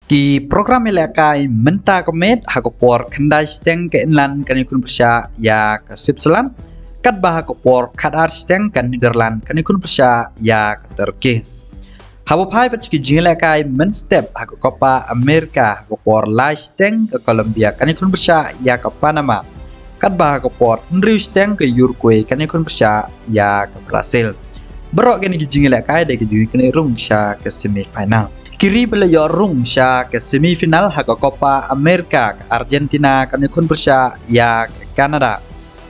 Ki program melekai menta komet hakopor kandai steng ke inland kan ikun persya ya ke Switzerland kat bah hakopor kadar steng kan Netherlands kan ikun persya ya ke Turki. Habopai pat ki jinglekai men step hakopa Amerika hakopor lai steng ke Colombia kan ikun persya ya ke Panama kat bah hakopor nriu steng ke Uruguay kan ikun persya ya ke Brazil. Berok kan ki jinglekai de ki jinglekai rung sya ke semifinal. Kiri belajar rung sya ke semifinal hak Copa America ke Argentina kan ikun persya ya ke Kanada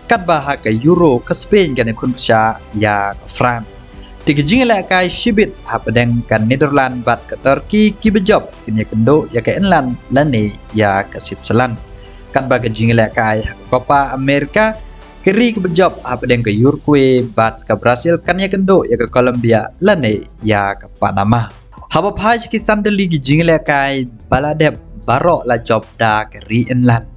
kat bah ke Euro ke Spain kan ikun persya ya ke France tiga jingla kai shibit hapadeng kan Netherlands bat ke Turki ki bejob kenya kendo ya ke England lani ya ke Switzerland kat bah ke jingla kai hak Copa America kiri ke bejob hapadeng ke Uruguay bat ke Brazil kan ya kendo ya ke Colombia lani ya ke Panama. Haba paj ki sandali ki jingle kai baladep barok la job da ke Reenland.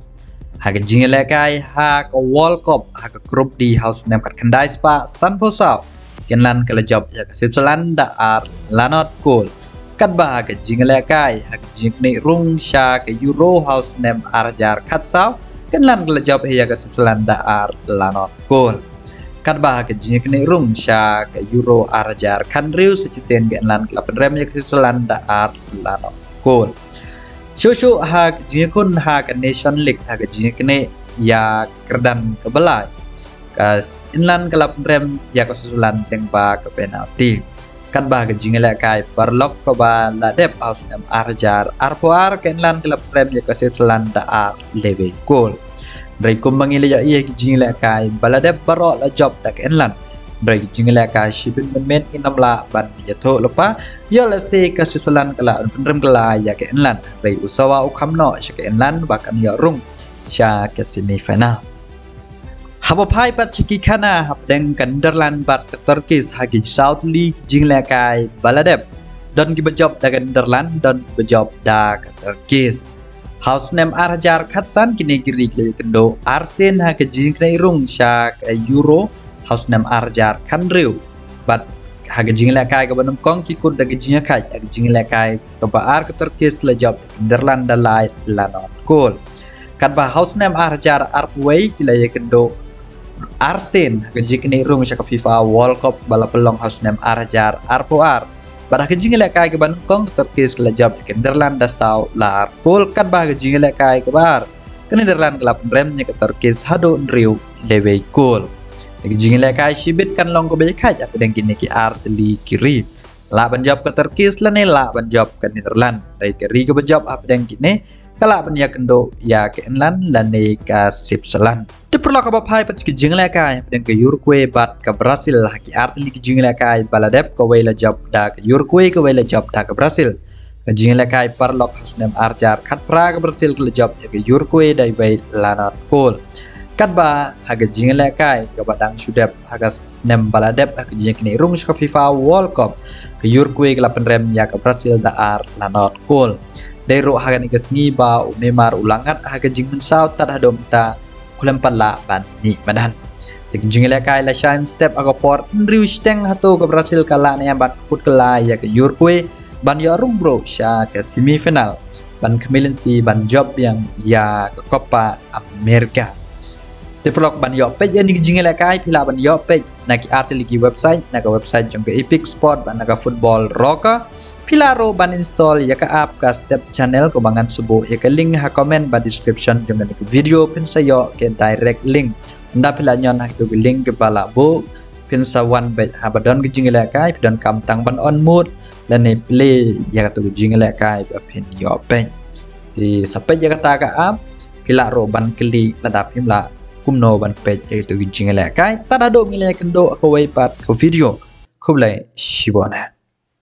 Haga jingle kai ha ke World Cup ha ke grup di house nem kat kendai spa San Posau. Kenlan ke la job ya ke Switzerland da ar lanot cool. Kat bah ke jingle kai ha ke jingle rung sha ke Euro house nem arjar kat sau. Kenlan ke la job ya ke Switzerland da ar lanot cool. Kat bah ke jingkne rung sya ke Euro arjar kan riu secisen ke lan ke lapan ya ke Switzerland da ar lano gol. Shushu ha ke jingkun ha ke Nation League ha ke jingkne ya kerdan ke belai. Kas inlan ke lapan ya ke Switzerland teng ba ke penalti. Kat bah ke jingle kai perlok ke ba la dep aus nem arjar arpoar ke inlan ke lapan ya ke Switzerland da ar leve gol. Berikut mengilai ia jingle kai baladep barok la job dak enlan. Berikut jingle kai shibin men inam la ban jatuh lepa ya la se ke Switzerland kala penrem kala ya ke enlan. Berikut usawa ukamno sya ke enlan bahkan ya rung sya ke semifinal. Habopai pat ciki kana hapdeng kan Netherlands bat ke Turki hagi South League jingle kai baladep don ki bejob dak Netherlands don ki bejob dak Turki. House nem arjar katsan kini kiri kiri kendo Arsen ha ke jingkne rung sya ke Euro house nem arjar kanriu bat ha ke jingla kai ke banam kong ki kud ke jingla kai ke jingla kai ke baar ke Turki la job Netherlands dalai lanot cool kat ba house nem arjar arpway kila ye kendo Arsen ha ke jingkne rung sya ke FIFA World Cup bala pelong house nem arjar arpoar pada ke jingle kai ke ban kong Turkis ke job ke Netherlands da sau lar kol kat bah ke jingle kai ke bar ke Netherlands ke lapan remnya ke Turkis hado nriu lewe kol ke jingle kai shibit kan long ke be kai apa deng kini ki artli kiri la ban job ke Turkis la ne la ban job ke Netherlands dai ke ri ke job apa deng kini kala ban ya kendo ya ke England la ne ke Switzerland diperlu ke bapai pat ke jingle kai dan ke Uruguay bat ke Brazil haki artli ke jingle kai baladep ke wela job da ke Uruguay ke wela job da ke Brazil ke jingle kai parlok hasnem arjar kat pra ke Brazil ke job ya ke Uruguay dai wei lanat cool kat ba haga jingle kai ke badang sudep haga nem baladep ke jingle rung ke FIFA World Cup ke Uruguay ke lapan rem ya ke Brazil da ar lanat cool dai ro haga ni ke sngi ba Neymar ulangat haga jingmen sau tad hadom ta kulam pala ban ni madan tik jingle kai la shine step agapor nriu steng hato ke Brazil kala ne ban put kala ya ke Uruguay ban ya rung bro sya ke semifinal ban kemilinti ban job yang ya ke Copa America diperlok ban yo page yang di jingle kai pila ban yo page nak artikel ki website nak website jong ke Epic Sport ban nak football roka pila ro ban install ya ke app ka step channel ko bangan subuh ya ke link ha comment ba description jong ke video pin sayo ke direct link nda pila nyon ha itu link ke bala bu pin sa one bet ha badon ke jingle kai don kam tang ban on mood dan ne play ya ke jingle kai ba pin yo page di sampai ya kata ka app pila ro ban klik ladap himla kumno ban page itu jingle kai tada do ngile kendo ko wai pat ko video ko blai shibona